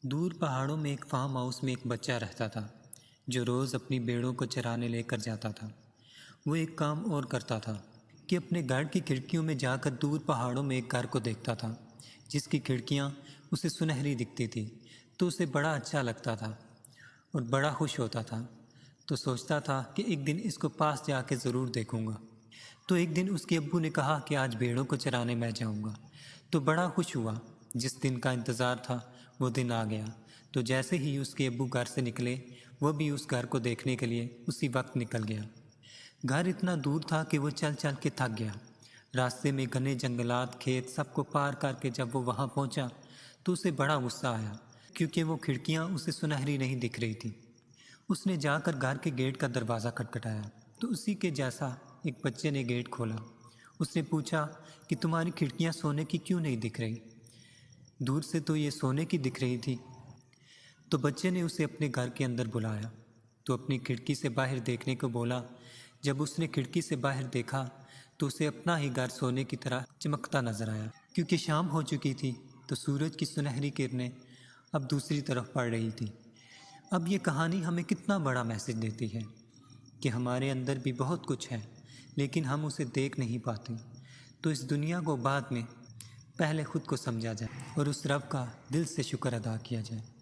دور پہاڑوں میں ایک فارم ہاؤس میں ایک بچہ رہتا تھا جو روز اپنی بھیڑوں کو چرانے لے کر جاتا تھا۔ وہ ایک کام اور کرتا تھا کہ اپنے گھر کی کھڑکیوں میں جا کر دور پہاڑوں میں ایک گھر کو دیکھتا تھا جس کی کھڑکیاں اسے سنہری دکھتی تھی، تو اسے بڑا اچھا لگتا تھا اور بڑا خوش ہوتا تھا۔ تو سوچتا تھا کہ ایک دن اس کو پاس جا کے ضرور دیکھوں گا۔ تو ایک دن اس کے ابو نے کہا کہ آج بھیڑوں کو چرانے میں جاؤں گا، تو بڑا خوش ہوا۔ جس دن کا انتظار تھا وہ دن آ گیا۔ تو جیسے ہی اس کے ابو گھر سے نکلے، وہ بھی اس گھر کو دیکھنے کے لیے اسی وقت نکل گیا۔ گھر اتنا دور تھا کہ وہ چل چل کے تھک گیا۔ راستے میں گھنے جنگلات، کھیت سب کو پار کر کے جب وہ وہاں پہنچا تو اسے بڑا غصہ آیا، کیونکہ وہ کھڑکیاں اسے سنہری نہیں دکھ رہی تھی۔ اس نے جا کر گھر کے گیٹ کا دروازہ کھٹکھٹایا تو اسی کے جیسا ایک بچے نے گیٹ کھولا۔ اس نے پوچھا کہ تمہاری کھڑکیاں سونے کی کیوں نہیں دکھ رہی؟ دور سے تو یہ سونے کی دکھ رہی تھی۔ تو بچے نے اسے اپنے گھر کے اندر بلایا تو اپنی کھڑکی سے باہر دیکھنے کو بولا۔ جب اس نے کھڑکی سے باہر دیکھا تو اسے اپنا ہی گھر سونے کی طرح چمکتا نظر آیا۔ کیونکہ شام ہو چکی تھی تو سورج کی سنہری کرنیں اب دوسری طرف پڑ رہی تھی۔ اب یہ کہانی ہمیں کتنا بڑا میسج دیتی ہے کہ ہمارے اندر بھی بہت کچھ ہے لیکن ہم اسے دیکھ نہیں پاتے۔ تو اس دنیا کو بعد میں، پہلے خود کو سمجھا جائے اور اس رب کا دل سے شکر ادا کیا جائے۔